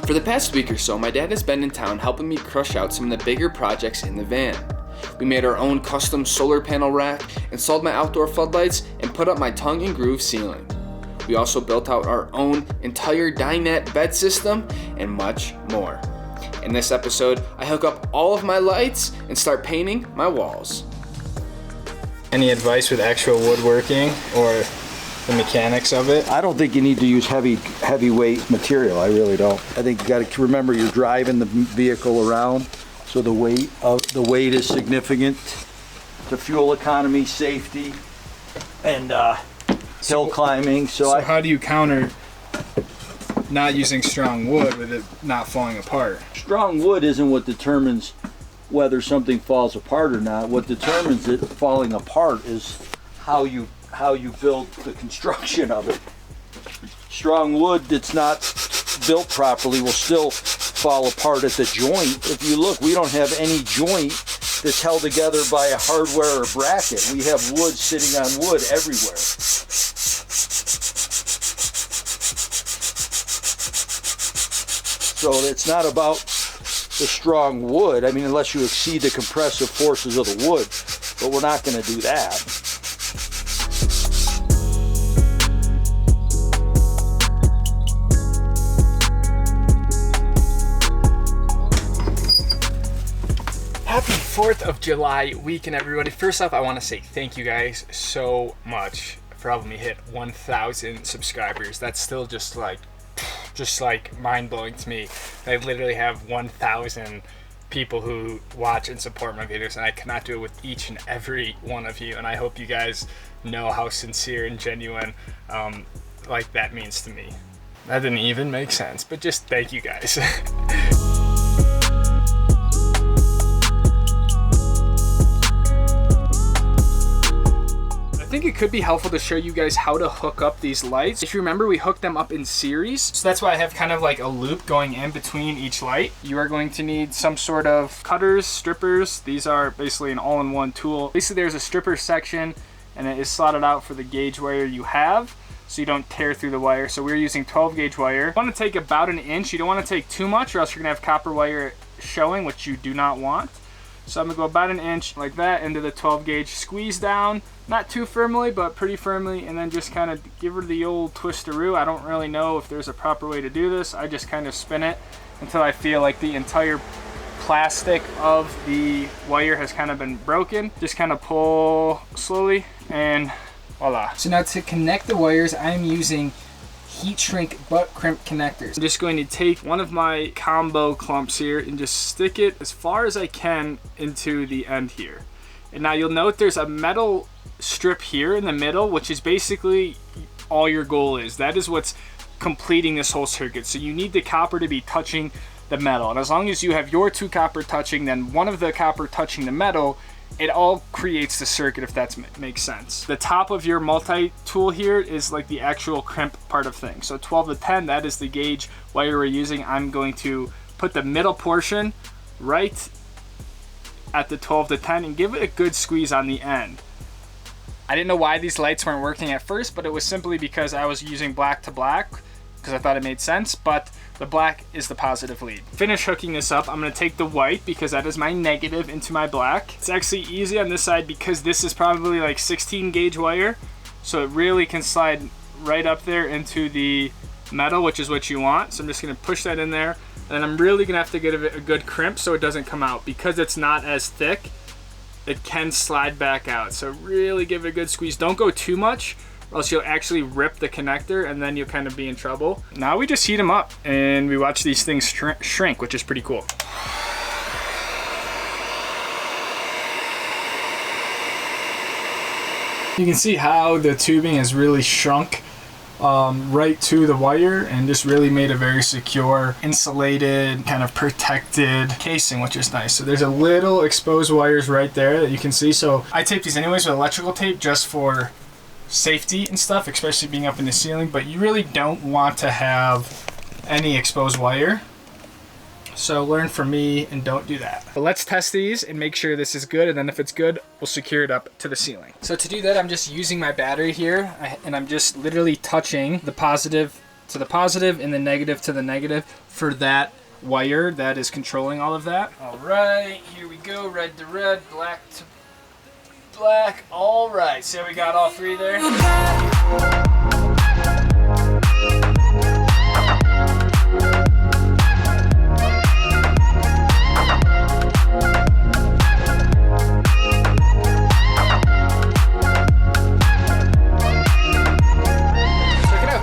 For the past week or so, my dad has been in town helping me crush out some of the bigger projects in the van. We made our own custom solar panel rack, installed my outdoor floodlights, and put up my tongue and groove ceiling. We also built out our own entire dinette bed system and much more. In this episode, I hook up all of my lights and start painting my walls. Any advice with actual woodworking or the mechanics of it? I don't think you need to use heavyweight material. I really don't. I think you got to remember you're driving the vehicle around, so the weight is significant to fuel economy, safety, and hill climbing. So how do you counter not using strong wood with it not falling apart? Strong wood isn't what determines whether something falls apart or not. What determines it falling apart is how you build the construction of it. Strong wood that's not built properly will still fall apart at the joint. If you look, we don't have any joint that's held together by a hardware or bracket. We have wood sitting on wood everywhere. So it's not about the strong wood. I mean, unless you exceed the compressive forces of the wood, but we're not going to do that. Happy 4th of July weekend, everybody. First off, I want to say thank you guys so much for helping me hit 1,000 subscribers. That's still just like mind-blowing to me. I literally have 1,000 people who watch and support my videos, and I cannot do it with each and every one of you, and I hope you guys know how sincere and genuine like that means to me. That didn't even make sense, but just thank you guys. I think it could be helpful to show you guys how to hook up these lights. If you remember, we hooked them up in series, so that's why I have kind of like a loop going in between each light. You are going to need some sort of cutters, strippers. These are basically an all-in-one tool. Basically, there's a stripper section, and it is slotted out for the gauge wire you have, so you don't tear through the wire. So we're using 12 gauge wire. You want to take about an inch. You don't want to take too much, or else you're gonna have copper wire showing, which you do not want. So I'm gonna go about an inch like that into the 12 gauge, squeeze down, not too firmly, but pretty firmly, and then just kind of give her the old twisteroo. I don't really know if there's a proper way to do this. I just kind of spin it until I feel like the entire plastic of the wire has kind of been broken. Just kind of pull slowly, and voila. So now to connect the wires, I'm using heat shrink butt crimp connectors. I'm just going to take one of my combo clumps here and just stick it as far as I can into the end here. And now you'll note there's a metal strip here in the middle, which is basically all your goal is. That is what's completing this whole circuit. So you need the copper to be touching the metal. And as long as you have your two copper touching, then one of the copper touching the metal, it all creates the circuit, if that makes sense. The top of your multi-tool here is like the actual crimp part of things. So 12 to 10, that is the gauge wire we're using. I'm going to put the middle portion right at the 12 to 10 and give it a good squeeze on the end. I didn't know why these lights weren't working at first, but it was simply because I was using black to black because I thought it made sense, but the black is the positive lead. Finish hooking this up. I'm gonna take the white because that is my negative into my black. It's actually easy on this side because this is probably like 16 gauge wire, so it really can slide right up there into the metal, which is what you want. So I'm just gonna push that in there, and I'm really gonna have to give it a good crimp so it doesn't come out. Because it's not as thick, it can slide back out. So really give it a good squeeze. Don't go too much, or else you'll actually rip the connector and then you'll kind of be in trouble. Now we just heat them up and we watch these things shrink, which is pretty cool. You can see how the tubing has really shrunk right to the wire and just really made a very secure, insulated, kind of protected casing, which is nice. So there's a little exposed wires right there that you can see. So I tape these anyways with electrical tape just for safety and stuff, especially being up in the ceiling, but you really don't want to have any exposed wire. So learn from me and don't do that. But let's test these and make sure this is good, and then if it's good, we'll secure it up to the ceiling. So to do that, I'm just using my battery here, and I'm just literally touching the positive to the positive and the negative to the negative for that wire that is controlling all of that. All right, here we go. Red to red, black to black. All right, so we got all three there.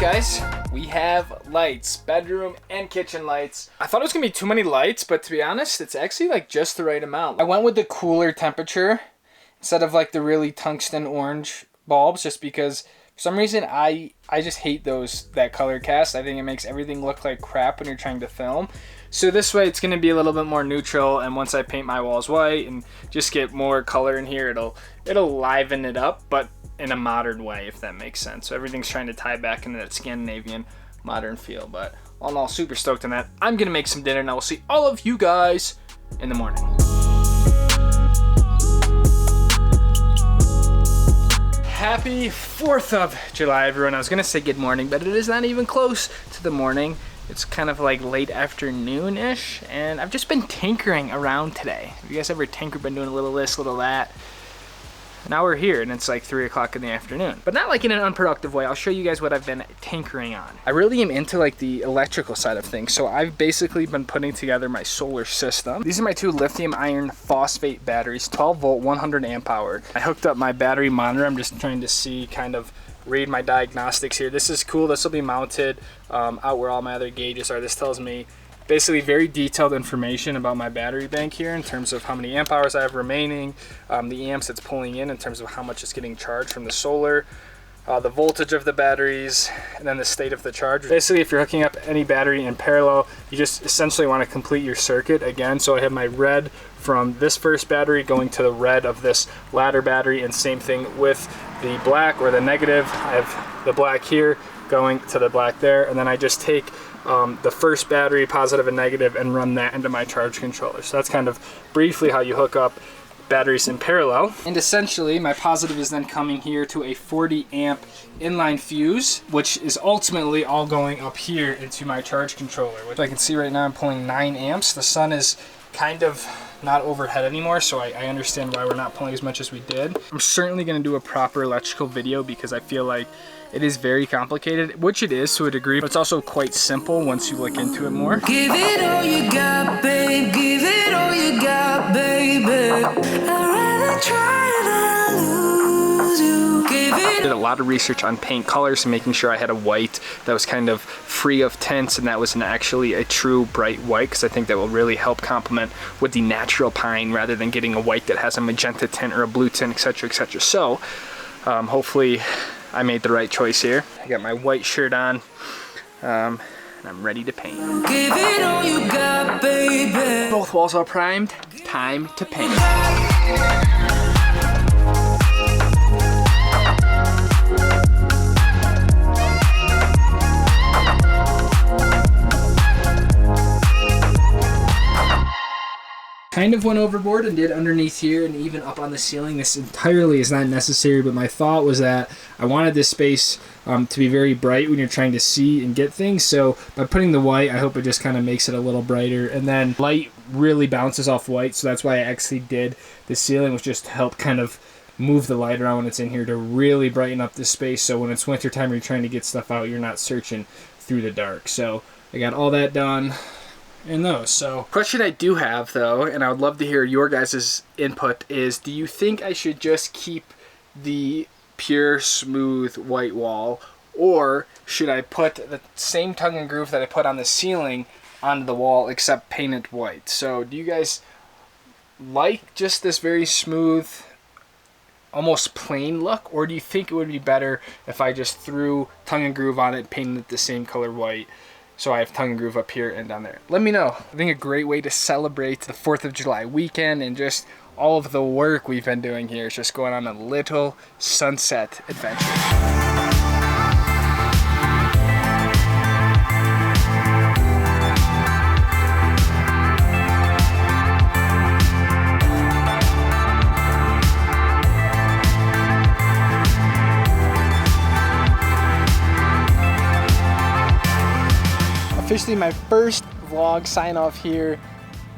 Guys, we have lights, bedroom and kitchen lights. I thought it was gonna be too many lights, but to be honest, it's actually like just the right amount. I went with the cooler temperature instead of like the really tungsten orange bulbs, just because for some reason I just hate that color cast. I think it makes everything look like crap when you're trying to film. So this way it's gonna be a little bit more neutral, and once I paint my walls white and just get more color in here, it'll liven it up, but in a modern way, if that makes sense. So everything's trying to tie back into that Scandinavian modern feel, but all in all, super stoked on that. I'm gonna make some dinner and I will see all of you guys in the morning. Happy 4th of July, everyone. I was gonna say good morning, but it is not even close to the morning. It's kind of like late afternoon-ish, and I've just been tinkering around today. Have you guys ever tinkered, been doing a little this, little that? Now we're here and it's like 3 o'clock in the afternoon, but not like in an unproductive way. I'll show you guys what I've been tinkering on. I really am into like the electrical side of things. So I've basically been putting together my solar system. These are my 2 lithium iron phosphate batteries, 12 volt, 100 amp hour. I hooked up my battery monitor. I'm just trying to see, kind of read my diagnostics here. This is cool. This will be mounted out where all my other gauges are. This tells me basically very detailed information about my battery bank here in terms of how many amp hours I have remaining, the amps it's pulling in terms of how much it's getting charged from the solar, the voltage of the batteries, and then the state of the charge. Basically, if you're hooking up any battery in parallel, you just essentially want to complete your circuit again. So I have my red from this first battery going to the red of this latter battery, and same thing with the black or the negative. I have the black here going to the black there, and then I just take the first battery, positive and negative, and run that into my charge controller. So that's kind of briefly how you hook up batteries in parallel. And essentially my positive is then coming here to a 40 amp inline fuse, which is ultimately all going up here into my charge controller, which I can see right now I'm pulling 9 amps. The sun is kind of not overhead anymore, so I understand why we're not pulling as much as we did. I'm certainly going to do a proper electrical video because I feel like it is very complicated, which it is to a degree, but it's also quite simple once you look into it more. Give it all you got, babe. Give it all you got, baby. I'd rather try than lose you. Give it. Did a lot of research on paint colors and making sure I had a white that was kind of free of tints, and that was actually a true bright white, because I think that will really help complement with the natural pine rather than getting a white that has a magenta tint or a blue tint, etc., etc. So hopefully I made the right choice here. I got my white shirt on, and I'm ready to paint. Give it all you got, baby. Both walls are primed. Time to paint. Kind of went overboard and did underneath here and even up on the ceiling. This entirely is not necessary, but my thought was that I wanted this space to be very bright when you're trying to see and get things. So by putting the white, I hope it just kind of makes it a little brighter. And then light really bounces off white, so that's why I actually did the ceiling, was just to help kind of move the light around when it's in here to really brighten up the space. So when it's wintertime, you're trying to get stuff out, you're not searching through the dark. So I got all that done in those. So question I do have though, and I would love to hear your guys' input, is do you think I should just keep the pure smooth white wall, or should I put the same tongue and groove that I put on the ceiling onto the wall except paint it white? So do you guys like just this very smooth, almost plain look, or do you think it would be better if I just threw tongue and groove on it, painted it the same color white? So I have tongue and groove up here and down there. Let me know. I think a great way to celebrate the 4th of July weekend and just all of the work we've been doing here is just going on a little sunset adventure. officially my first vlog sign off here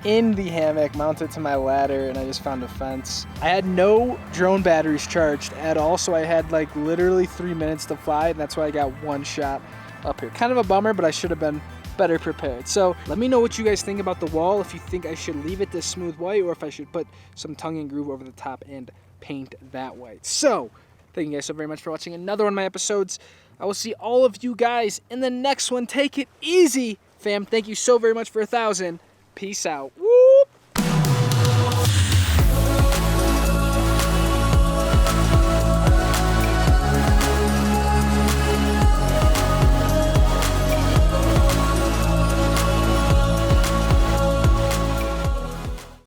in the hammock mounted to my ladder, and I just found a fence. I had no drone batteries charged at all, so I had like literally 3 minutes to fly, and that's why I got one shot up here. Kind of a bummer, but I should have been better prepared. So let me know what you guys think about the wall, if you think I should leave it this smooth white or if I should put some tongue and groove over the top and paint that white. So thank you guys so very much for watching another one of my episodes. I will see all of you guys in the next one. Take it easy, fam. Thank you so very much for 1,000. Peace out. Woo!